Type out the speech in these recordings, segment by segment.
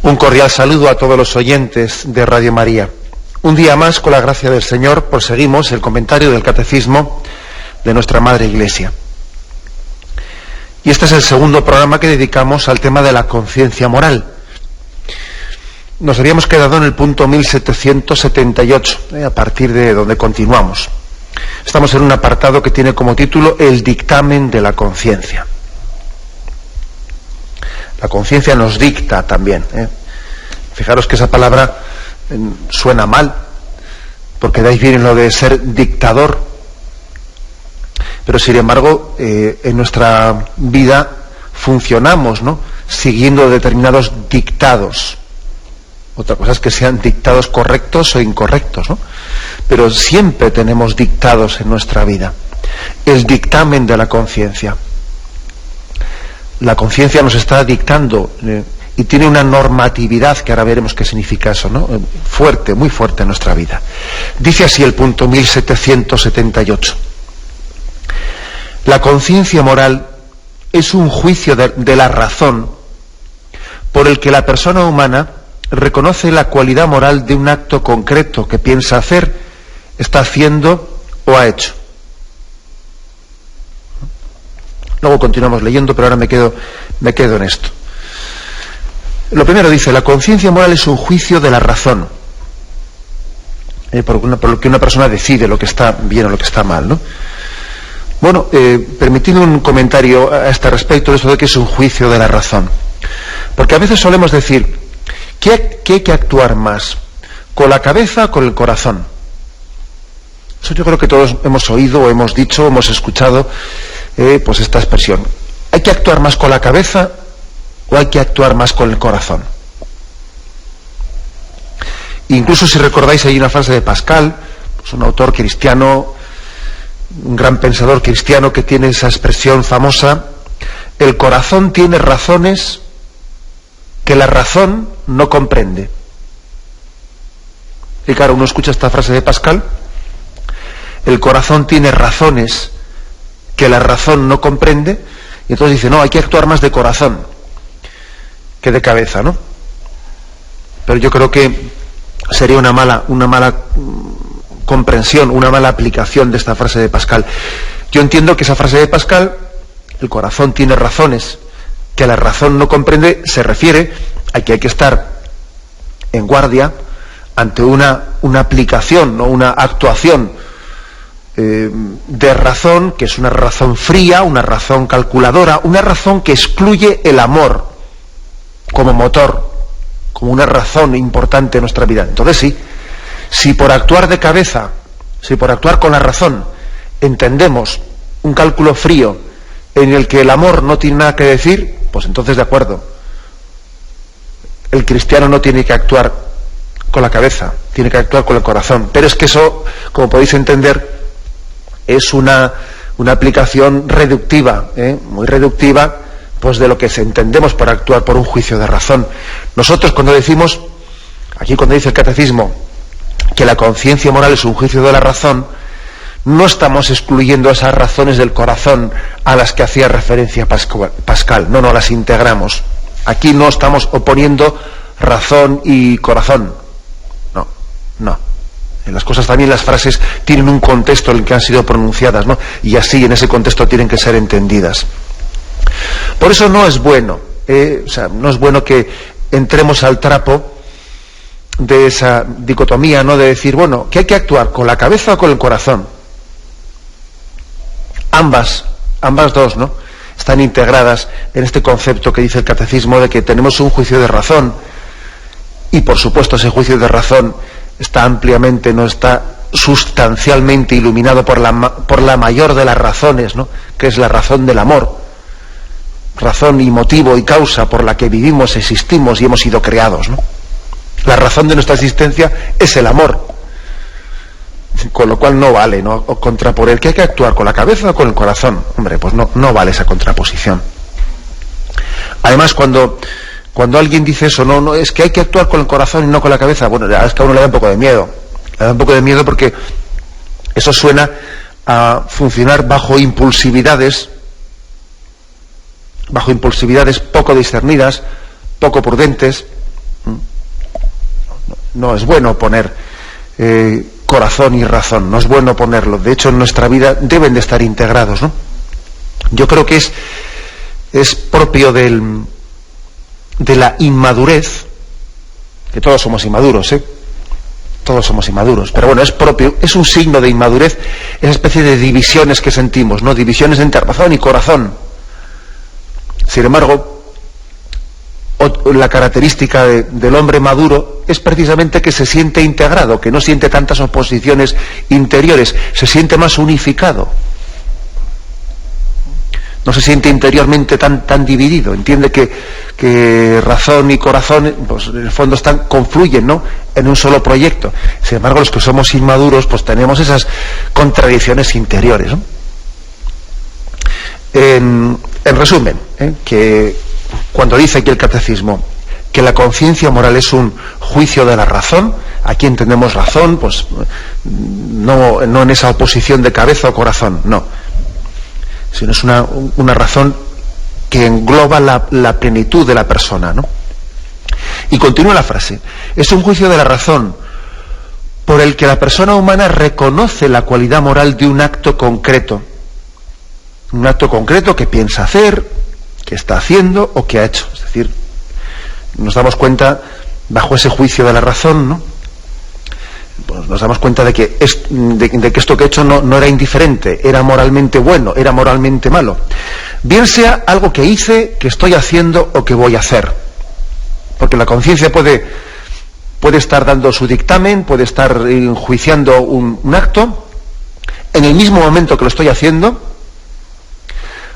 Un cordial saludo a todos los oyentes de Radio María. Un día más, con la gracia del Señor, proseguimos el comentario del Catecismo de nuestra Madre Iglesia. Y este es el segundo programa que dedicamos al tema de la conciencia moral. Nos habíamos quedado en el punto 1778, a partir de donde continuamos. Estamos en un apartado que tiene como título El dictamen de la conciencia. La conciencia nos dicta también. Fijaros que esa palabra suena mal, porque de ahí viene lo de ser dictador. Pero sin embargo, en nuestra vida funcionamos, ¿no?, siguiendo determinados dictados. Otra cosa es que sean dictados correctos o incorrectos, ¿no? Pero siempre tenemos dictados en nuestra vida. El dictamen de la conciencia. La conciencia nos está dictando y tiene una normatividad que ahora veremos qué significa eso, ¿no? Fuerte, muy fuerte en nuestra vida. Dice así el punto 1778. La conciencia moral es un juicio de la razón por el que la persona humana reconoce la cualidad moral de un acto concreto que piensa hacer, está haciendo o ha hecho. Luego continuamos leyendo, pero ahora me quedo en esto. Lo primero dice, la conciencia moral es un juicio de la razón, por lo que una persona decide lo que está bien o lo que está mal, ¿no? Bueno, permitidme un comentario a este respecto de eso de que es un juicio de la razón. Porque a veces solemos decir, ¿qué hay que actuar más? ¿Con la cabeza o con el corazón? Eso yo creo que todos hemos oído, o hemos dicho, o hemos escuchado pues esta expresión. ¿Hay que actuar más con la cabeza o hay que actuar más con el corazón? Incluso si recordáis, hay una frase de Pascal, pues un autor cristiano, un gran pensador cristiano, que tiene esa expresión famosa: el corazón tiene razones que la razón no comprende. Y claro, uno escucha esta frase de Pascal, el corazón tiene razones que la razón no comprende, y entonces dice, no, hay que actuar más de corazón que de cabeza, ¿no? Pero yo creo que sería una mala comprensión, una mala aplicación de esta frase de Pascal. Yo entiendo que esa frase de Pascal, el corazón tiene razones que la razón no comprende, se refiere a que hay que estar en guardia ante una aplicación, ¿no?, una actuación de razón, que es una razón fría, una razón calculadora, una razón que excluye el amor como motor, como una razón importante en nuestra vida. Entonces sí, si por actuar de cabeza, si por actuar con la razón entendemos un cálculo frío en el que el amor no tiene nada que decir, pues entonces de acuerdo. El cristiano no tiene que actuar con la cabeza, tiene que actuar con el corazón. Pero es que eso, como podéis entender, es una aplicación reductiva, muy reductiva, pues de lo que entendemos por actuar por un juicio de razón. Nosotros cuando decimos, aquí cuando dice el Catecismo, que la conciencia moral es un juicio de la razón, no estamos excluyendo esas razones del corazón a las que hacía referencia Pascal, no las integramos. Aquí no estamos oponiendo razón y corazón, no. Las cosas también, las frases tienen un contexto en el que han sido pronunciadas, ¿no? Y así en ese contexto tienen que ser entendidas. Por eso no es bueno, no es bueno que entremos al trapo de esa dicotomía, ¿no?, de decir, bueno, ¿qué hay que actuar, con la cabeza o con el corazón? Ambas dos, ¿no?, están integradas en este concepto que dice el Catecismo de que tenemos un juicio de razón, y por supuesto ese juicio de razón está ampliamente, no está sustancialmente iluminado por la mayor de las razones, ¿no?, que es la razón del amor, razón y motivo y causa por la que vivimos, existimos y hemos sido creados, ¿no? La razón de nuestra existencia es el amor, con lo cual no vale, ¿no?, o contraponer que hay que actuar con la cabeza o con el corazón. Hombre, pues no vale esa contraposición. Además, cuando alguien dice eso, no, es que hay que actuar con el corazón y no con la cabeza, bueno, es que a uno le da un poco de miedo. Le da un poco de miedo porque eso suena a funcionar bajo impulsividades poco discernidas, poco prudentes, No es bueno poner corazón y razón, no es bueno ponerlo. De hecho, en nuestra vida deben de estar integrados, ¿no? Yo creo que es propio de la inmadurez, que todos somos inmaduros, todos somos inmaduros, pero bueno, es propio, es un signo de inmadurez esa especie de divisiones que sentimos, ¿no? Divisiones entre razón y corazón. Sin embargo, la característica del hombre maduro es precisamente que se siente integrado, que no siente tantas oposiciones interiores, se siente más unificado. No se siente interiormente tan dividido, entiende que razón y corazón, pues en el fondo confluyen, ¿no?, en un solo proyecto. Sin embargo, los que somos inmaduros, pues tenemos esas contradicciones interiores, ¿no? En resumen, que cuando dice aquí el catecismo que la conciencia moral es un juicio de la razón, aquí entendemos razón, pues no en esa oposición de cabeza o corazón, no, sino es una razón que engloba la plenitud de la persona, ¿no? Y continúa la frase: es un juicio de la razón por el que la persona humana reconoce la cualidad moral de un acto concreto que piensa hacer, que está haciendo o que ha hecho. Es decir, nos damos cuenta, bajo ese juicio de la razón, ¿no?, pues nos damos cuenta de que esto que he hecho no era indiferente, era moralmente bueno, era moralmente malo. Bien sea algo que hice, que estoy haciendo o que voy a hacer. Porque la conciencia puede estar dando su dictamen, puede estar enjuiciando un acto, en el mismo momento que lo estoy haciendo,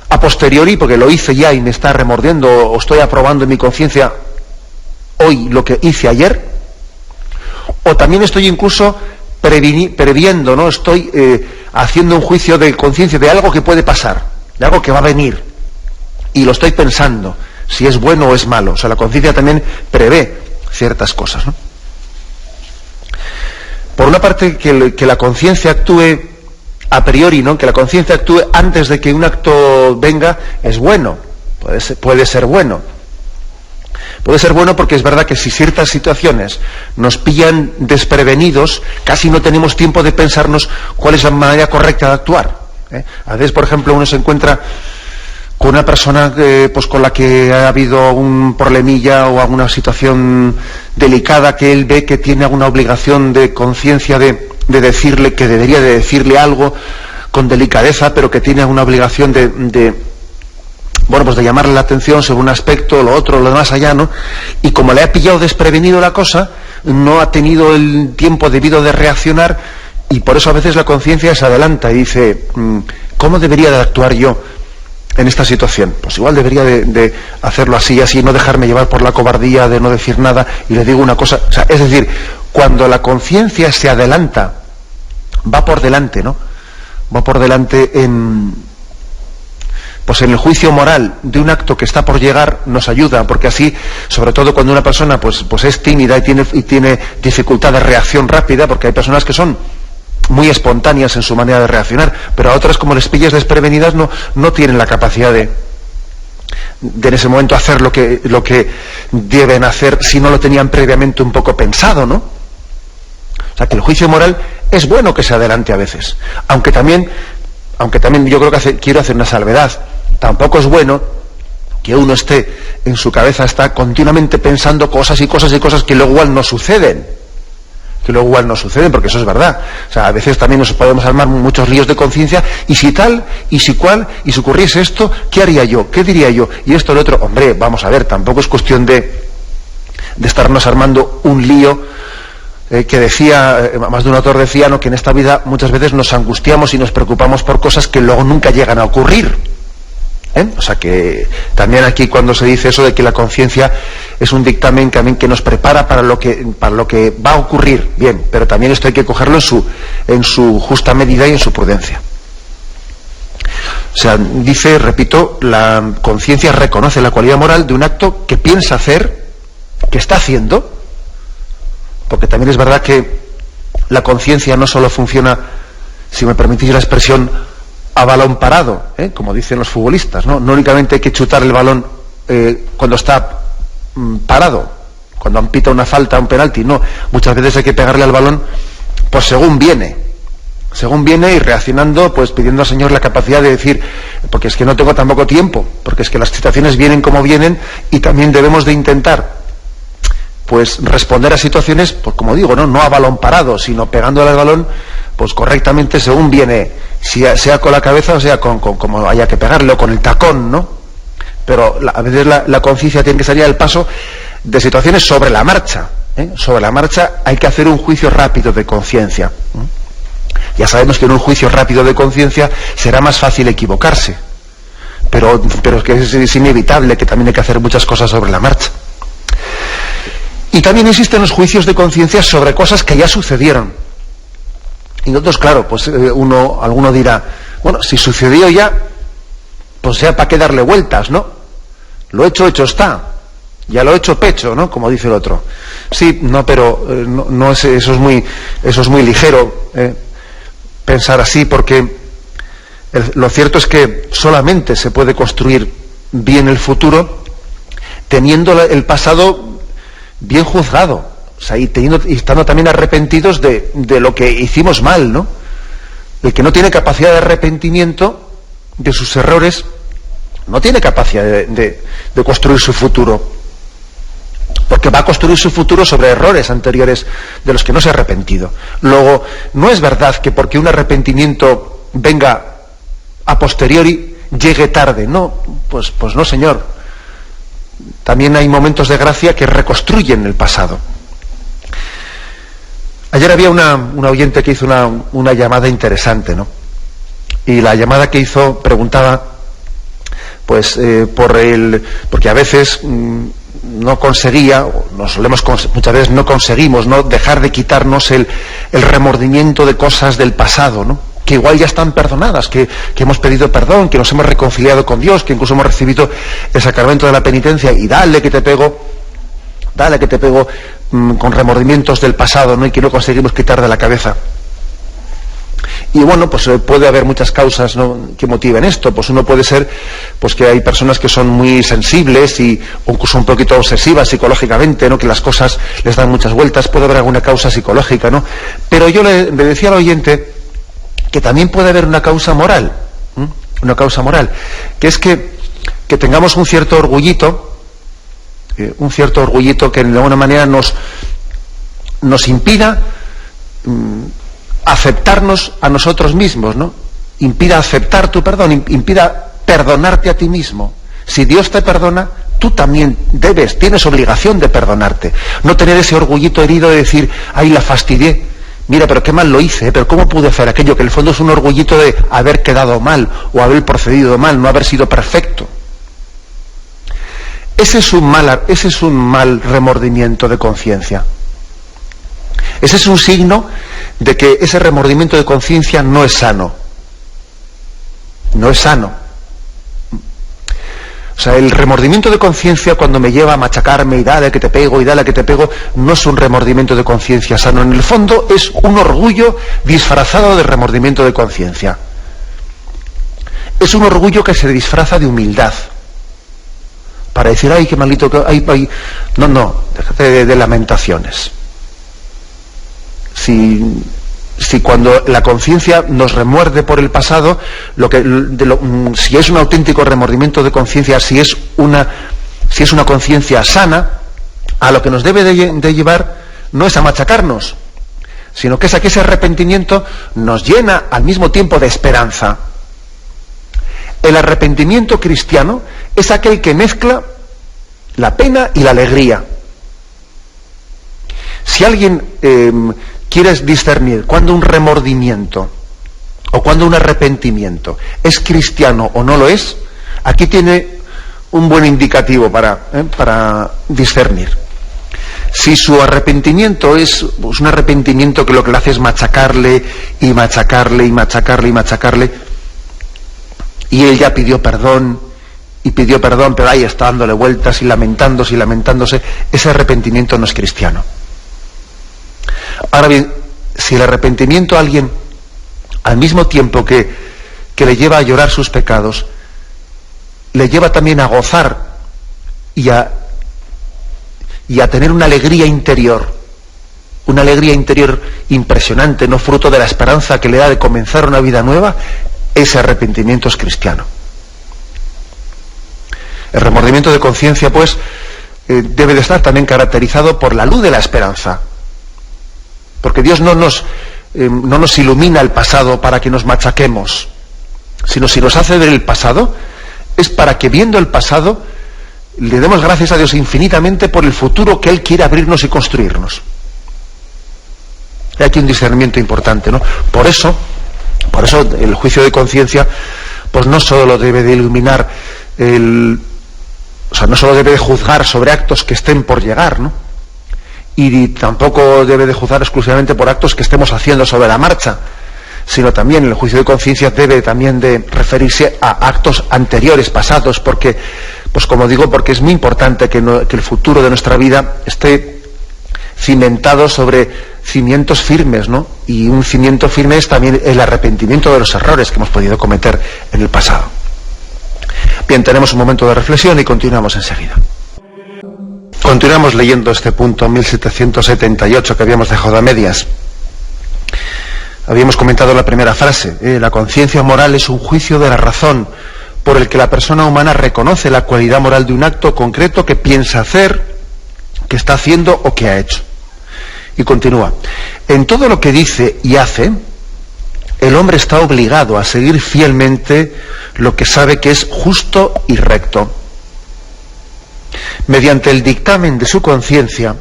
a posteriori, porque lo hice ya y me está remordiendo, o estoy aprobando en mi conciencia hoy lo que hice ayer, o también estoy incluso previendo, ¿no? Estoy haciendo un juicio de conciencia de algo que puede pasar, de algo que va a venir, y lo estoy pensando, si es bueno o es malo. O sea, la conciencia también prevé ciertas cosas, ¿no? Por una parte, que la conciencia actúe a priori, ¿no?, que la conciencia actúe antes de que un acto venga, es bueno, puede ser bueno. Puede ser bueno porque es verdad que si ciertas situaciones nos pillan desprevenidos, casi no tenemos tiempo de pensarnos cuál es la manera correcta de actuar. A veces, por ejemplo, uno se encuentra con una persona pues con la que ha habido un problemilla o alguna situación delicada, que él ve que tiene alguna obligación de conciencia de decirle, que debería de decirle algo con delicadeza, pero que tiene una obligación de llamarle la atención sobre un aspecto, lo otro, lo demás allá, ¿no? Y como le ha pillado desprevenido la cosa, no ha tenido el tiempo debido de reaccionar, y por eso a veces la conciencia se adelanta y dice, ¿cómo debería de actuar yo en esta situación? Pues igual debería de hacerlo así y así, no dejarme llevar por la cobardía de no decir nada, y le digo una cosa. O sea, es decir, cuando la conciencia se adelanta, va por delante, ¿no? Va por delante en el juicio moral de un acto que está por llegar, nos ayuda, porque así, sobre todo cuando una persona pues es tímida y tiene dificultad de reacción rápida, porque hay personas que son muy espontáneas en su manera de reaccionar, pero a otras, como les pillas desprevenidas, no tienen la capacidad de en ese momento hacer lo que deben hacer si no lo tenían previamente un poco pensado, ¿no? O sea, que el juicio moral es bueno que se adelante a veces, aunque también yo creo que quiero hacer una salvedad. Tampoco es bueno que uno esté en su cabeza, está continuamente pensando cosas y cosas y cosas que luego igual no suceden, porque eso es verdad. O sea, a veces también nos podemos armar muchos líos de conciencia, y si tal, y si cual, y si ocurriese esto, ¿qué haría yo? ¿Qué diría yo? Y esto, lo otro. Hombre, vamos a ver, tampoco es cuestión de estarnos armando un lío, que decía, más de un autor decía, ¿no?, que en esta vida muchas veces nos angustiamos y nos preocupamos por cosas que luego nunca llegan a ocurrir. O sea, que también aquí, cuando se dice eso de que la conciencia es un dictamen que nos prepara para lo que va a ocurrir, bien, pero también esto hay que cogerlo en su justa medida y en su prudencia. O sea, dice, repito, la conciencia reconoce la cualidad moral de un acto que piensa hacer, que está haciendo, porque también es verdad que la conciencia no solo funciona, si me permitís la expresión, a balón parado, como dicen los futbolistas, ¿no? No únicamente hay que chutar el balón cuando está parado, cuando han pitado una falta, un penalti, no. Muchas veces hay que pegarle al balón, pues según viene y reaccionando, pues pidiendo al Señor la capacidad de decir, porque es que no tengo tampoco tiempo, porque es que las situaciones vienen como vienen, y también debemos de intentar, pues, responder a situaciones, pues como digo, no a balón parado, sino pegándole al balón, pues correctamente según viene, sea con la cabeza o sea como haya que pegarle, o con el tacón, ¿no? Pero a veces la conciencia tiene que salir al paso de situaciones sobre la marcha, ¿eh? Sobre la marcha hay que hacer un juicio rápido de conciencia. Ya sabemos que en un juicio rápido de conciencia será más fácil equivocarse, pero es que es inevitable que también hay que hacer muchas cosas sobre la marcha. Y también existen los juicios de conciencia sobre cosas que ya sucedieron. Y nosotros, claro, pues alguno dirá, bueno, si sucedió ya, pues ya para qué darle vueltas, ¿no? Lo hecho está. Ya lo he hecho pecho, ¿no? Como dice el otro. Sí, no, pero no es, eso es muy ligero, pensar así, porque lo cierto es que solamente se puede construir bien el futuro teniendo el pasado bien juzgado, o sea, y estando también arrepentidos de lo que hicimos mal, ¿no? El que no tiene capacidad de arrepentimiento de sus errores no tiene capacidad de construir su futuro, porque va a construir su futuro sobre errores anteriores de los que no se ha arrepentido. Luego, no es verdad que porque un arrepentimiento venga a posteriori llegue tarde, no, pues no, señor. También hay momentos de gracia que reconstruyen el pasado. Ayer había una oyente que hizo una llamada interesante, ¿no? Y la llamada que hizo preguntaba, pues, porque a veces no conseguía, muchas veces no conseguimos, ¿no?, dejar de quitarnos el remordimiento de cosas del pasado, ¿no?, que igual ya están perdonadas, que hemos pedido perdón, que nos hemos reconciliado con Dios, que incluso hemos recibido el sacramento de la penitencia, y dale que te pego con remordimientos del pasado, ¿no?, y que no conseguimos quitar de la cabeza. Y bueno, pues puede haber muchas causas, ¿no?, que motiven esto. Pues uno puede ser, pues, que hay personas que son muy sensibles o incluso un poquito obsesivas psicológicamente, ¿no?, que las cosas les dan muchas vueltas. Puede haber alguna causa psicológica, ¿no? Pero yo le decía al oyente que también puede haber una causa moral, que es que tengamos un cierto orgullito que de alguna manera nos impida aceptarnos a nosotros mismos, ¿no? Impida aceptar tu perdón, impida perdonarte a ti mismo. Si Dios te perdona, tú también tienes obligación de perdonarte. No tener ese orgullito herido de decir, ay, la fastidié, mira, pero qué mal lo hice, pero cómo pude hacer aquello, que en el fondo es un orgullito de haber quedado mal, o haber procedido mal, no haber sido perfecto. Ese es un mal remordimiento de conciencia. Ese es un signo de que ese remordimiento de conciencia no es sano. No es sano. O sea, el remordimiento de conciencia, cuando me lleva a machacarme y dale que te pego, no es un remordimiento de conciencia sano. En el fondo es un orgullo disfrazado de remordimiento de conciencia. Es un orgullo que se disfraza de humildad. Para decir, ay, qué maldito, ay. No, déjate de lamentaciones. Si cuando la conciencia nos remuerde por el pasado, si es un auténtico remordimiento de conciencia, si es una conciencia sana, a lo que nos debe de llevar no es a machacarnos, sino que es a que ese arrepentimiento nos llena al mismo tiempo de esperanza. El arrepentimiento cristiano es aquel que mezcla la pena y la alegría. Si alguien quieres discernir cuando un remordimiento o cuando un arrepentimiento es cristiano o no lo es, aquí tiene un buen indicativo para discernir. Si su arrepentimiento es un arrepentimiento que lo que le hace es machacarle, y él ya pidió perdón, pero ahí está dándole vueltas y lamentándose, ese arrepentimiento no es cristiano. Ahora bien, si el arrepentimiento a alguien, al mismo tiempo que le lleva a llorar sus pecados, le lleva también a gozar y a y a tener una alegría interior impresionante, no fruto de la esperanza que le da de comenzar una vida nueva, ese arrepentimiento es cristiano. El remordimiento de conciencia, pues, debe de estar también caracterizado por la luz de la esperanza, porque Dios no nos ilumina el pasado para que nos machaquemos, sino si nos hace ver el pasado, es para que viendo el pasado le demos gracias a Dios infinitamente por el futuro que Él quiere abrirnos y construirnos. Hay aquí un discernimiento importante, ¿no? Por eso el juicio de conciencia, pues no solo debe de iluminar no solo debe de juzgar sobre actos que estén por llegar, ¿no? Y tampoco debe de juzgar exclusivamente por actos que estemos haciendo sobre la marcha, sino también el juicio de conciencia debe también de referirse a actos anteriores, pasados, porque, pues como digo, porque es muy importante que el futuro de nuestra vida esté cimentado sobre cimientos firmes, ¿no? Y un cimiento firme es también el arrepentimiento de los errores que hemos podido cometer en el pasado. Bien, tenemos un momento de reflexión y continuamos enseguida. Continuamos leyendo este punto 1778 que habíamos dejado a medias. Habíamos comentado la primera frase, la conciencia moral es un juicio de la razón por el que la persona humana reconoce la cualidad moral de un acto concreto que piensa hacer, que está haciendo o que ha hecho. Y continúa, en todo lo que dice y hace, el hombre está obligado a seguir fielmente lo que sabe que es justo y recto. Mediante el dictamen de su conciencia,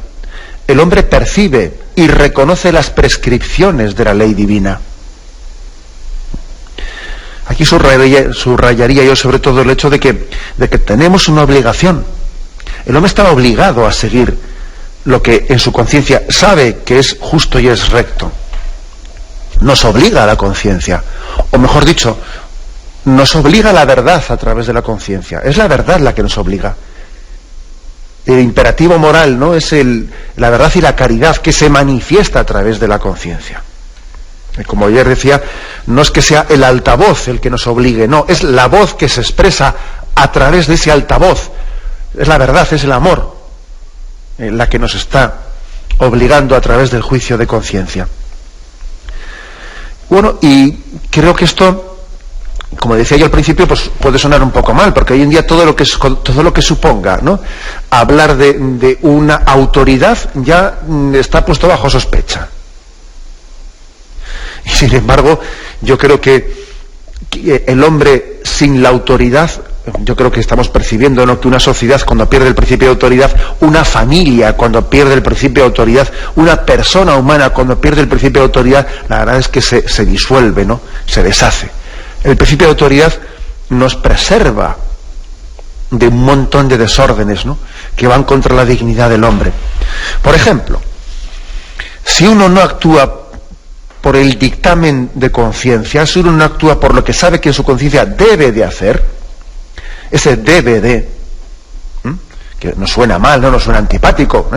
el hombre percibe y reconoce las prescripciones de la ley divina. Aquí subrayaría yo sobre todo el hecho de que tenemos una obligación. El hombre está obligado a seguir lo que en su conciencia sabe que es justo y es recto. Nos obliga a la conciencia, o mejor dicho, nos obliga a la verdad a través de la conciencia. Es la verdad la que nos obliga. El imperativo moral, ¿no?, es la verdad y la caridad que se manifiesta a través de la conciencia. Como ayer decía, no es que sea el altavoz el que nos obligue, no, es la voz que se expresa a través de ese altavoz. Es la verdad, es el amor, la que nos está obligando a través del juicio de conciencia. Bueno, y creo que esto, como decía yo al principio, pues puede sonar un poco mal, porque hoy en día todo lo que suponga, ¿no?, hablar de una autoridad ya está puesto bajo sospecha. Y sin embargo, yo creo que el hombre sin la autoridad, yo creo que estamos percibiendo, ¿no?, que una sociedad cuando pierde el principio de autoridad, una familia cuando pierde el principio de autoridad, una persona humana cuando pierde el principio de autoridad, la verdad es que se disuelve, ¿no?, se deshace. El principio de autoridad nos preserva de un montón de desórdenes, ¿no?, que van contra la dignidad del hombre. Por ejemplo, si uno no actúa por el dictamen de conciencia, si uno no actúa por lo que sabe que en su conciencia debe de hacer, ese debe de, que nos suena mal, no nos suena antipático,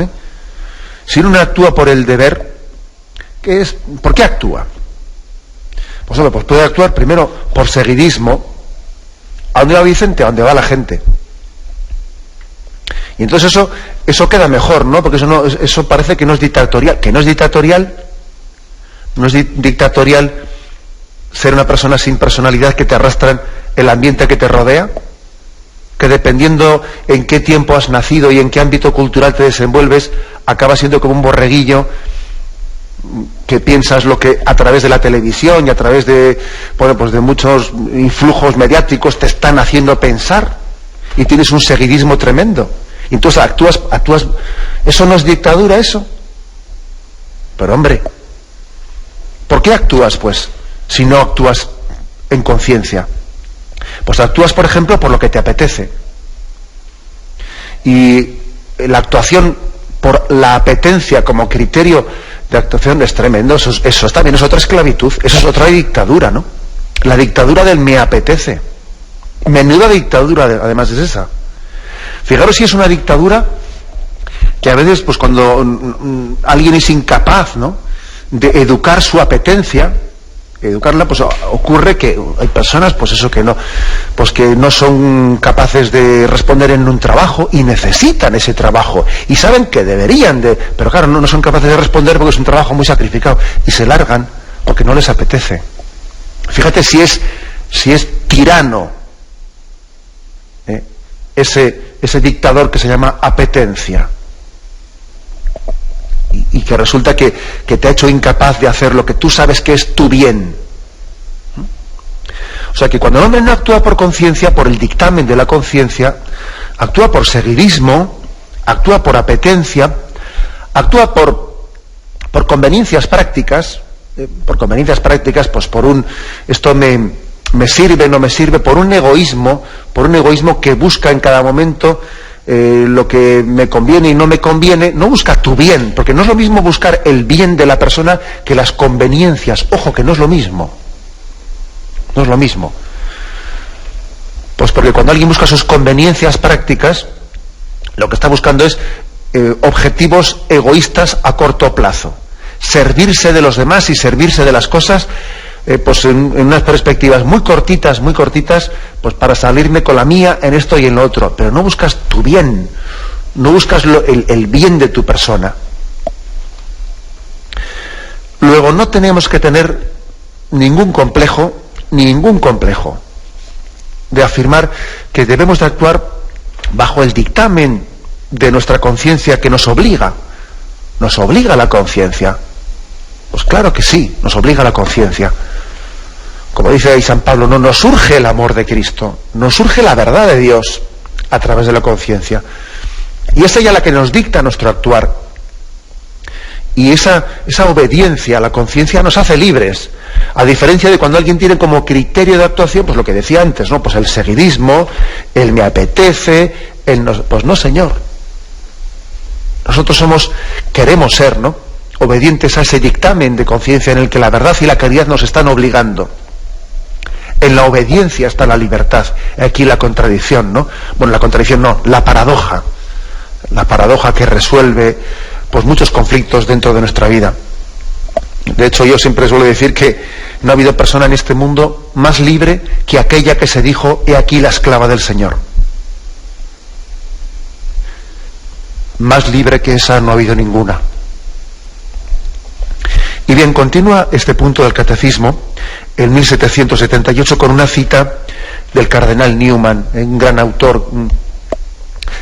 si uno no actúa por el deber, ¿por qué actúa? Pues hombre, pues puede actuar primero por seguidismo. ¿A dónde va Vicente? A dónde va la gente. Y entonces eso queda mejor, ¿no? Porque eso parece que no es dictatorial. Que no es dictatorial, no es dictatorial ser una persona sin personalidad que te arrastran el ambiente que te rodea, que dependiendo en qué tiempo has nacido y en qué ámbito cultural te desenvuelves, acabas siendo como un borreguillo que piensas lo que a través de la televisión y a través de, bueno, pues de muchos influjos mediáticos te están haciendo pensar, y tienes un seguidismo tremendo. Y entonces actúas, ¿eso no es dictadura, eso? Pero hombre, ¿por qué actúas, pues, si no actúas en conciencia? Pues actúas, por ejemplo, por lo que te apetece. Y la actuación por la apetencia como criterio de actuación es tremendo. Eso también es otra esclavitud, eso es otra dictadura, ¿no? La dictadura del me apetece. Menuda dictadura, además, es esa. Fijaros si es una dictadura que a veces, pues cuando alguien es incapaz, ¿no?, de educar su apetencia, educarla, pues ocurre que hay personas, pues eso, que no son capaces de responder en un trabajo y necesitan ese trabajo y saben que deberían pero claro, no son capaces de responder porque es un trabajo muy sacrificado y se largan porque no les apetece. Fíjate si es tirano ese dictador que se llama apetencia y que resulta que te ha hecho incapaz de hacer lo que tú sabes que es tu bien. O sea que cuando el hombre no actúa por conciencia, por el dictamen de la conciencia, actúa por seguidismo, actúa por apetencia, actúa por conveniencias prácticas, pues por esto me sirve, no me sirve, por un egoísmo que busca en cada momento lo que me conviene y no me conviene. No busca tu bien, porque no es lo mismo buscar el bien de la persona que las conveniencias. Ojo, que no es lo mismo. No es lo mismo. Pues porque cuando alguien busca sus conveniencias prácticas, lo que está buscando es objetivos egoístas a corto plazo. Servirse de los demás y servirse de las cosas pues en unas perspectivas muy cortitas, pues para salirme con la mía en esto y en lo otro. Pero no buscas tu bien, no buscas el bien de tu persona. Luego, no tenemos que tener ningún complejo de afirmar que debemos de actuar bajo el dictamen de nuestra conciencia que nos obliga la conciencia. Pues claro que sí, nos obliga la conciencia. Como dice ahí San Pablo, no nos surge el amor de Cristo, nos surge la verdad de Dios a través de la conciencia. Y es ella la que nos dicta nuestro actuar. Y esa obediencia a la conciencia nos hace libres. A diferencia de cuando alguien tiene como criterio de actuación, pues lo que decía antes, ¿no? Pues el seguidismo, el me apetece, pues no, señor. Nosotros queremos ser, ¿no?, obedientes a ese dictamen de conciencia en el que la verdad y la caridad nos están obligando. En la obediencia está la libertad. Aquí la contradicción, ¿no? Bueno, la contradicción no, la paradoja. La paradoja que resuelve pues muchos conflictos dentro de nuestra vida. De hecho, yo siempre suelo decir que no ha habido persona en este mundo más libre que aquella que se dijo: he aquí la esclava del Señor. Más libre que esa no ha habido ninguna. Y bien, continúa este punto del catecismo en 1778 con una cita del cardenal Newman, un gran autor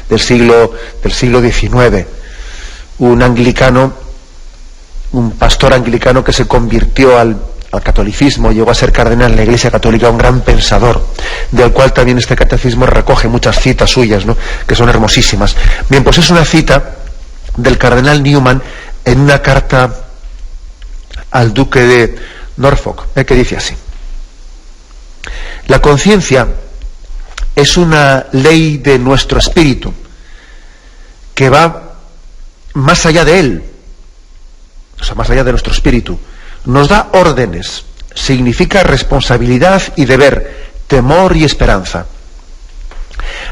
del siglo XIX, un anglicano, un pastor anglicano que se convirtió al catolicismo, llegó a ser cardenal en la Iglesia Católica, un gran pensador, del cual también este catecismo recoge muchas citas suyas, ¿no?, que son hermosísimas. Bien, pues es una cita del cardenal Newman en una carta al duque de Norfolk, que dice así: la conciencia es una ley de nuestro espíritu que va más allá de él, o sea, más allá de nuestro espíritu. Nos da órdenes, significa responsabilidad y deber, temor y esperanza.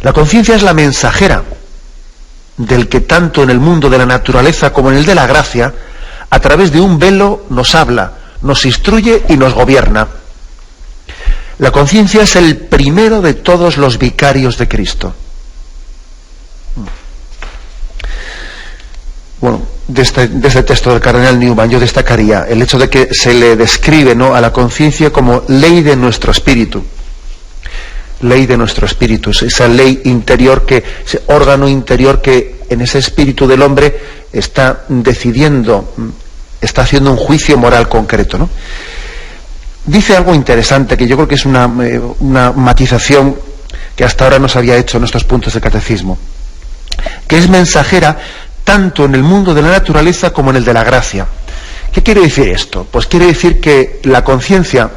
La conciencia es la mensajera del que tanto en el mundo de la naturaleza como en el de la gracia, a través de un velo nos habla, nos instruye y nos gobierna. La conciencia es el primero de todos los vicarios de Cristo. Bueno, de este texto del cardenal Newman yo destacaría el hecho de que se le describe, ¿no?, a la conciencia como ley de nuestro espíritu. Ley de nuestro espíritu, esa ley interior, ese órgano interior que en ese espíritu del hombre está decidiendo, está haciendo un juicio moral concreto, ¿no? Dice algo interesante que yo creo que es una matización que hasta ahora no se había hecho en estos puntos de catecismo, que es mensajera tanto en el mundo de la naturaleza como en el de la gracia. ¿Qué quiere decir esto? Pues quiere decir que la conciencia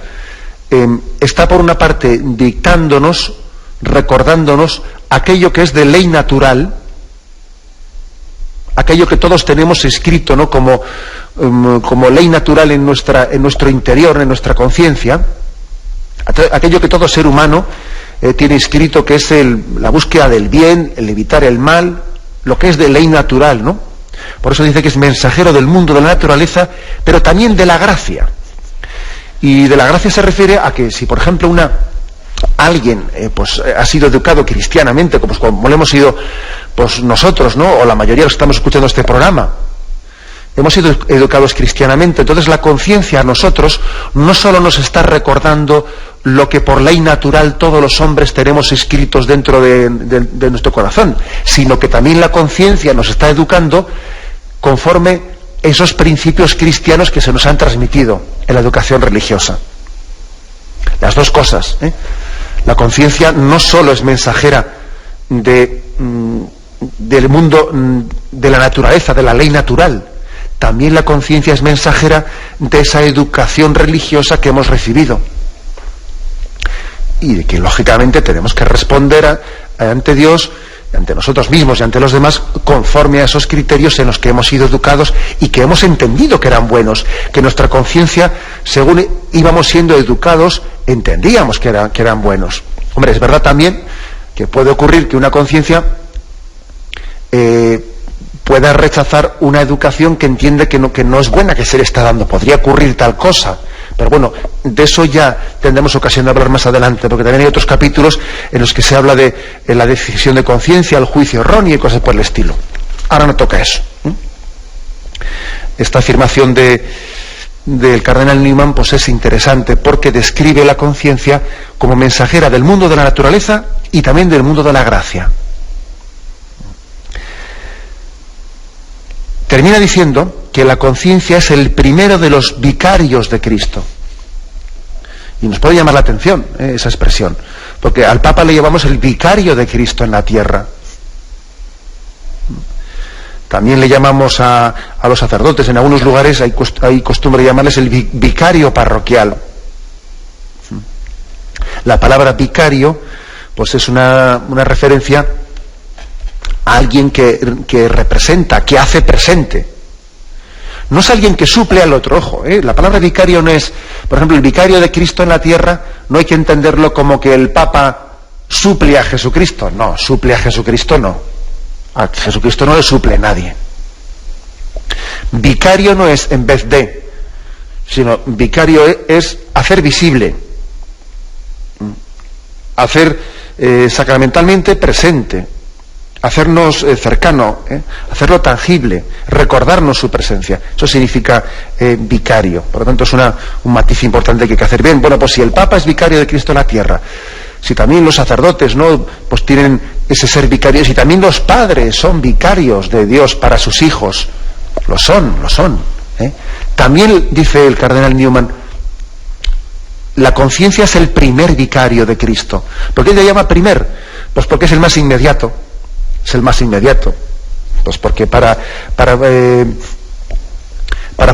está por una parte dictándonos, recordándonos aquello que es de ley natural, aquello que todos tenemos escrito, ¿no?, como ley natural en nuestro interior, en nuestra conciencia, aquello que todo ser humano tiene escrito, que es la búsqueda del bien, el evitar el mal, lo que es de ley natural, ¿no? Por eso dice que es mensajero del mundo de la naturaleza, pero también de la gracia. Y de la gracia se refiere a que si, por ejemplo, alguien ha sido educado cristianamente, como lo hemos sido pues nosotros, ¿no? O la mayoría de los que estamos escuchando este programa, hemos sido educados cristianamente, entonces la conciencia a nosotros no solo nos está recordando lo que por ley natural todos los hombres tenemos escritos dentro de nuestro corazón, sino que también la conciencia nos está educando conforme esos principios cristianos que se nos han transmitido en la educación religiosa. Las dos cosas, ¿eh? La conciencia no solo es mensajera del mundo, de la naturaleza, de la ley natural, también la conciencia es mensajera de esa educación religiosa que hemos recibido. Y de que lógicamente tenemos que responder ante Dios, ante nosotros mismos y ante los demás, conforme a esos criterios en los que hemos sido educados y que hemos entendido que eran buenos, que nuestra conciencia, según íbamos siendo educados, entendíamos que eran buenos. Hombre, es verdad también que puede ocurrir que una conciencia pueda rechazar una educación que entiende que no es buena, que se le está dando. Podría ocurrir tal cosa. Pero bueno, de eso ya tendremos ocasión de hablar más adelante, porque también hay otros capítulos en los que se habla de la decisión de conciencia, el juicio erróneo y cosas por el estilo. Ahora no toca eso. Esta afirmación del cardenal Newman pues es interesante porque describe la conciencia como mensajera del mundo de la naturaleza y también del mundo de la gracia. Termina diciendo que la conciencia es el primero de los vicarios de Cristo. Y nos puede llamar la atención esa expresión, porque al Papa le llamamos el vicario de Cristo en la tierra. También le llamamos a los sacerdotes, en algunos lugares hay costumbre de llamarles el vicario parroquial. La palabra vicario pues es una referencia a alguien que representa, que hace presente. No es alguien que suple al otro, ojo, La palabra vicario no es, por ejemplo, el vicario de Cristo en la tierra, no hay que entenderlo como que el Papa suple a Jesucristo. No, suple a Jesucristo no. A Jesucristo no le suple nadie. Vicario no es en vez de, sino vicario es hacer visible, hacer sacramentalmente presente, hacernos cercano, hacerlo tangible, recordarnos su presencia. Eso significa vicario. Por lo tanto, es un matiz importante que hay que hacer bien. Bueno, pues si el Papa es vicario de Cristo en la tierra, si también los sacerdotes, ¿no?, pues tienen ese ser vicarios, y también los padres son vicarios de Dios para sus hijos, lo son. También, dice el cardenal Newman, la conciencia es el primer vicario de Cristo. ¿Por qué le llama primer? Pues porque es el más inmediato. Es el más inmediato. Pues porque para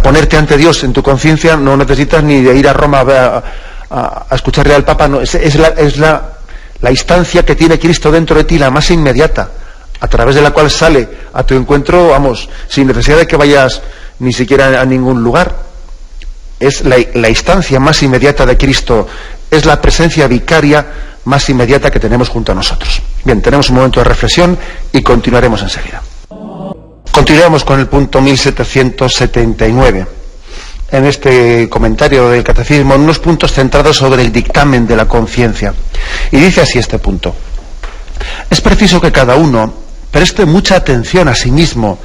ponerte ante Dios en tu conciencia no necesitas ni de ir a Roma a escucharle al Papa. No, es la instancia que tiene Cristo dentro de ti, la más inmediata, a través de la cual sale a tu encuentro, vamos, sin necesidad de que vayas ni siquiera a ningún lugar. Es la instancia más inmediata de Cristo, es la presencia vicaria más inmediata que tenemos junto a nosotros. Bien, tenemos un momento de reflexión y continuaremos enseguida. Continuamos con el punto 1779. En este comentario del Catecismo, unos puntos centrados sobre el dictamen de la conciencia. Y dice así este punto: es preciso que cada uno preste mucha atención a sí mismo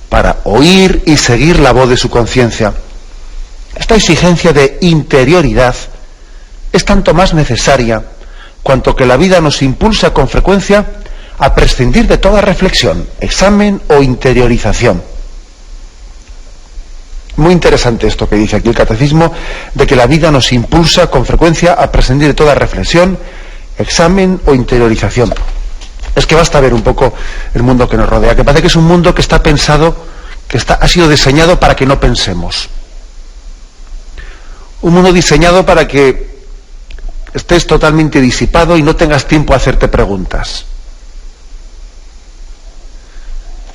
para oír y seguir la voz de su conciencia. Esta exigencia de interioridad es tanto más necesaria cuanto que la vida nos impulsa con frecuencia a prescindir de toda reflexión, examen o interiorización. Muy interesante esto que dice aquí el Catecismo, de que la vida nos impulsa con frecuencia a prescindir de toda reflexión, examen o interiorización. Es que basta ver un poco el mundo que nos rodea, que parece que es un mundo que está pensado, ha sido diseñado para que no pensemos. Un mundo diseñado para que estés totalmente disipado y no tengas tiempo a hacerte preguntas.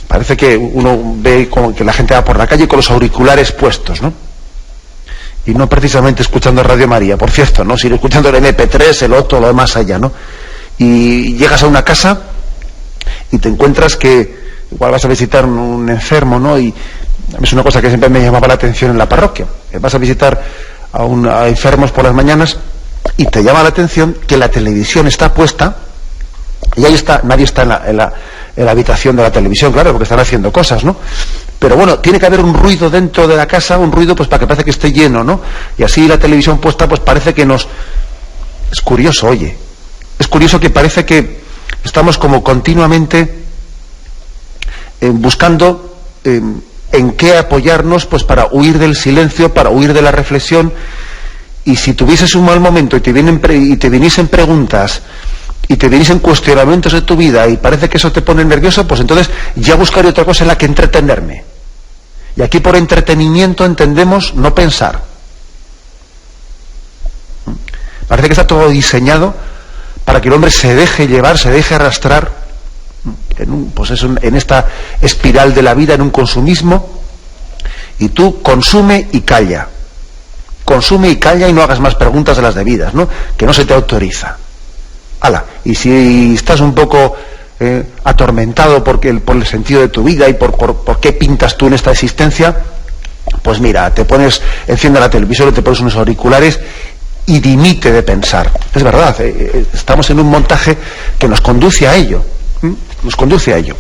Parece que uno ve como que la gente va por la calle con los auriculares puestos, ¿no? Y no precisamente escuchando Radio María, por cierto, ¿no? Sino escuchando el MP3, el otro, lo demás allá, ¿no? Y llegas a una casa y te encuentras que igual vas a visitar un enfermo, ¿no? Y es una cosa que siempre me llamaba la atención en la parroquia. Vas a visitar a enfermos por las mañanas y te llama la atención que la televisión está puesta y ahí está, nadie está en la habitación de la televisión, claro, porque están haciendo cosas, ¿no? Pero bueno, tiene que haber un ruido dentro de la casa, un ruido pues para que parece que esté lleno, ¿no? Y así la televisión puesta pues parece que nos... Es curioso, oye, es curioso que parece que estamos como continuamente buscando en qué apoyarnos pues para huir del silencio, para huir de la reflexión. Y si tuvieses un mal momento y te viniesen preguntas y te viniesen cuestionamientos de tu vida y parece que eso te pone nervioso, pues entonces ya buscaré otra cosa en la que entretenerme. Y aquí por entretenimiento entendemos no pensar. Parece que está todo diseñado para que el hombre se deje llevar, se deje arrastrar en esta espiral de la vida, en un consumismo, y tú consume y calla. Consume y calla y no hagas más preguntas de las debidas, ¿no? Que no se te autoriza. ¡Hala! Y si estás un poco atormentado por el sentido de tu vida y por qué pintas tú en esta existencia, pues mira, enciende la televisión, te pones unos auriculares y dimite de pensar. Es verdad, estamos en un montaje que nos conduce a ello. Nos conduce a ello.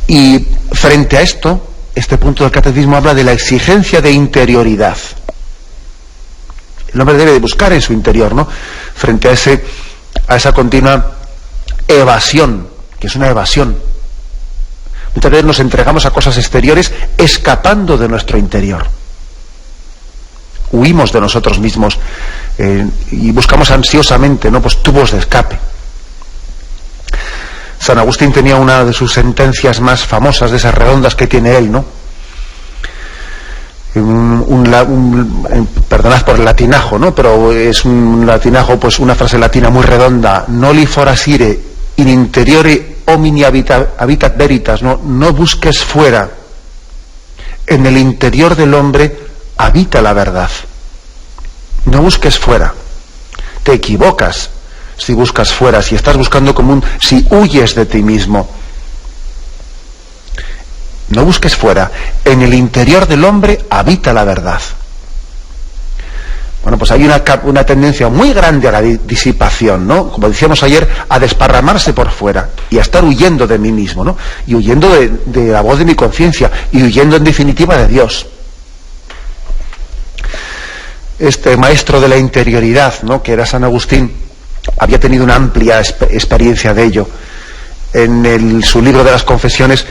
Y frente a esto, este punto del catecismo habla de la exigencia de interioridad. El hombre debe de buscar en su interior, ¿no? Frente a esa continua evasión, que es una evasión. Muchas veces nos entregamos a cosas exteriores escapando de nuestro interior. Huimos de nosotros mismos y buscamos ansiosamente, ¿no? Pues tubos de escape. San Agustín tenía una de sus sentencias más famosas, de esas redondas que tiene él, ¿no? Perdonad por el latinajo, ¿no? Pero es un latinajo, pues una frase latina muy redonda: noli forasire in interiore homini habitat veritas, ¿no? No busques fuera, en el interior del hombre habita la verdad. No busques fuera, te equivocas si buscas fuera, si estás buscando si huyes de ti mismo. No busques fuera, en el interior del hombre habita la verdad. Bueno, pues hay una tendencia muy grande a la disipación, ¿no? Como decíamos ayer, a desparramarse por fuera y a estar huyendo de mí mismo, ¿no? Y huyendo de la voz de mi conciencia y huyendo en definitiva de Dios. Este maestro de la interioridad, ¿no?, que era San Agustín, había tenido una amplia experiencia de ello. En su libro de las Confesiones,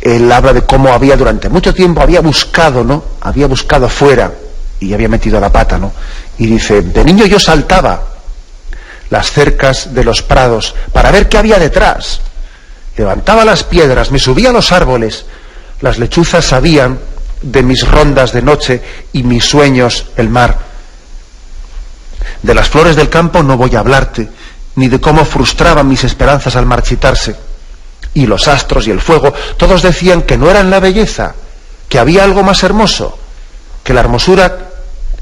él habla de cómo durante mucho tiempo había buscado, ¿no? Había buscado fuera y había metido la pata, ¿no? Y dice: de niño yo saltaba las cercas de los prados para ver qué había detrás. Levantaba las piedras, me subía a los árboles. Las lechuzas sabían de mis rondas de noche y mis sueños el mar. De las flores del campo no voy a hablarte, ni de cómo frustraban mis esperanzas al marchitarse. Y los astros y el fuego, todos decían que no eran la belleza, que había algo más hermoso, que la hermosura,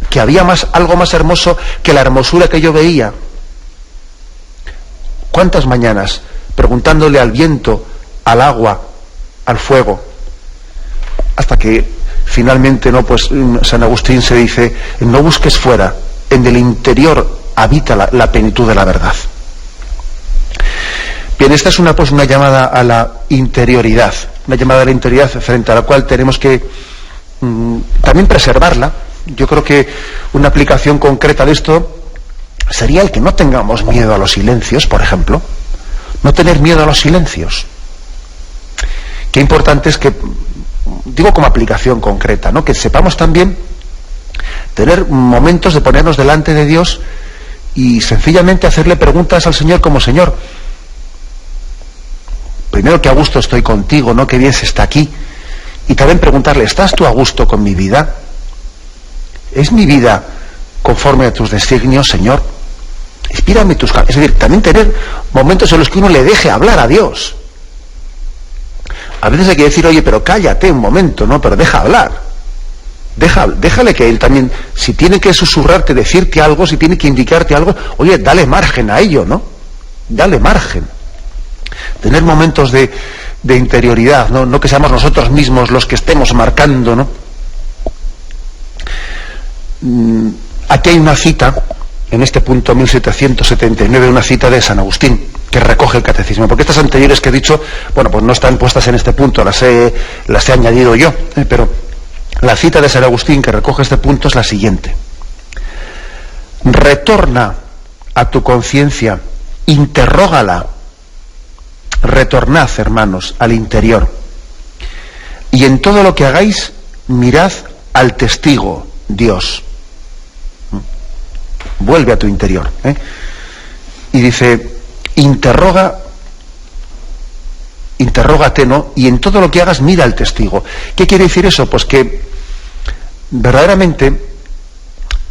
que había algo más hermoso que la hermosura que yo veía. ¿Cuántas mañanas preguntándole al viento, al agua, al fuego? Hasta que finalmente, ¿no?, pues San Agustín se dice: no busques fuera, en el interior habita la plenitud de la verdad. Bien, esta es una llamada a la interioridad, una llamada a la interioridad frente a la cual tenemos que también preservarla. Yo creo que una aplicación concreta de esto sería el que no tengamos miedo a los silencios, por ejemplo. No tener miedo a los silencios. Qué importante es que, digo como aplicación concreta, ¿no?, que sepamos también tener momentos de ponernos delante de Dios y sencillamente hacerle preguntas al Señor como: Señor, primero, que a gusto estoy contigo, ¿no?, que bien se está aquí. Y también preguntarle: ¿estás tú a gusto con mi vida? ¿Es mi vida conforme a tus designios, Señor? Inspírame tus... Es decir, también tener momentos en los que uno le deje hablar a Dios. A veces hay que decir: oye, pero cállate un momento, ¿no? Pero deja hablar. Déjale que él también, si tiene que susurrarte, decirte algo, si tiene que indicarte algo, oye, dale margen a ello, ¿no? Dale margen. Tener momentos de interioridad, ¿no? No que seamos nosotros mismos los que estemos marcando, ¿no? aquí hay una cita, en este punto 1779, una cita de San Agustín, que recoge el catecismo, porque estas anteriores que he dicho, bueno, pues no están puestas en este punto, las he añadido yo, pero la cita de San Agustín que recoge este punto es la siguiente: retorna a tu conciencia, interrógala. Retornad, hermanos, al interior, y en todo lo que hagáis mirad al testigo, Dios. Vuelve a tu interior, y dice, interrógate, ¿no? Y en todo lo que hagas mira al testigo. ¿Qué quiere decir eso? Pues que verdaderamente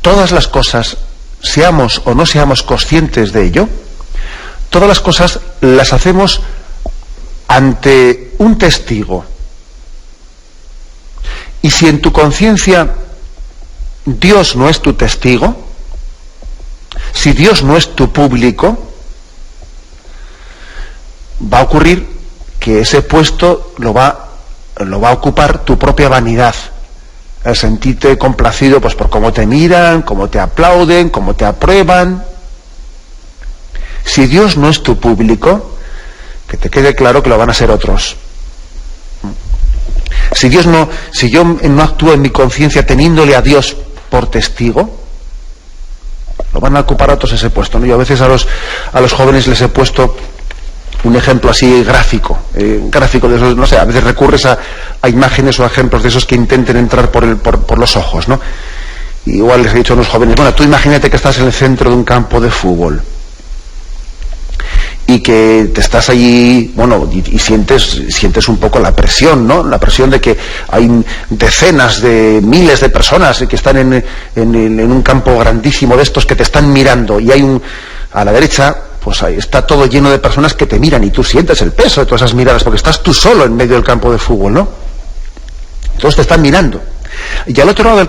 todas las cosas, seamos o no seamos conscientes de ello, todas las cosas las hacemos ante un testigo. Y si en tu conciencia Dios no es tu testigo, si Dios no es tu público, va a ocurrir que ese puesto lo va a ocupar tu propia vanidad, el sentirte complacido pues por cómo te miran, cómo te aplauden, cómo te aprueban. Si Dios no es tu público, que te quede claro que lo van a ser otros. Si yo no actúo en mi conciencia teniéndole a Dios por testigo, lo van a ocupar otros ese puesto, ¿no? Yo a veces a los jóvenes les he puesto un ejemplo así gráfico de esos, no sé, a veces recurres a imágenes o a ejemplos de esos que intenten entrar por los ojos, ¿no? Y igual les he dicho a los jóvenes, bueno, tú imagínate que estás en el centro de un campo de fútbol y que te estás allí, bueno, y sientes un poco la presión, ¿no? La presión de que hay decenas de miles de personas que están en un campo grandísimo de estos que te están mirando, y hay a la derecha, pues ahí está todo lleno de personas que te miran, y tú sientes el peso de todas esas miradas, porque estás tú solo en medio del campo de fútbol, ¿no? Todos te están mirando. Y al otro lado del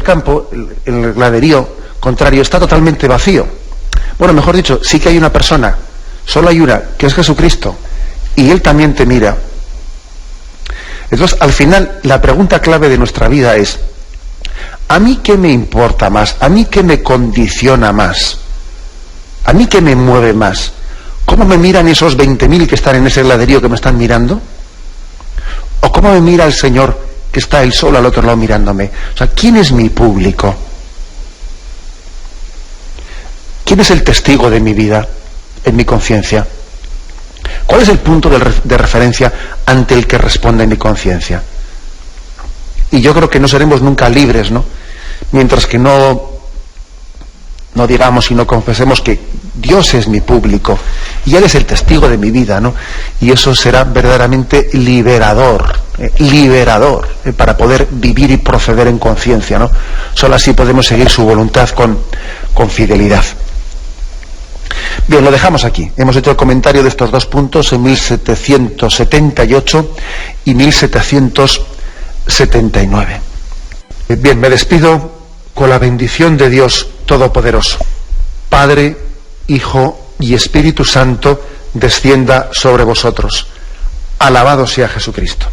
campo, el graderío contrario está totalmente vacío. Bueno, mejor dicho, sí que hay una persona, solo hay una, que es Jesucristo, y Él también te mira. Entonces, al final, la pregunta clave de nuestra vida es: ¿a mí qué me importa más? ¿A mí qué me condiciona más? ¿A mí qué me mueve más? ¿Cómo me miran esos 20.000 que están en ese graderío que me están mirando? ¿O cómo me mira el Señor que está Él solo al otro lado mirándome? O sea, ¿quién es mi público? ¿Quién es el testigo de mi vida, en mi conciencia? ¿Cuál es el punto de referencia ante el que responde mi conciencia? Y yo creo que no seremos nunca libres, ¿no? Mientras que no digamos y no confesemos que Dios es mi público y Él es el testigo de mi vida, ¿no? Y eso será verdaderamente liberador para poder vivir y proceder en conciencia, ¿no? Solo así podemos seguir su voluntad con fidelidad. Bien, lo dejamos aquí. Hemos hecho el comentario de estos dos puntos en 1778 y 1779. Bien, me despido con la bendición de Dios Todopoderoso. Padre, Hijo y Espíritu Santo, descienda sobre vosotros. Alabado sea Jesucristo.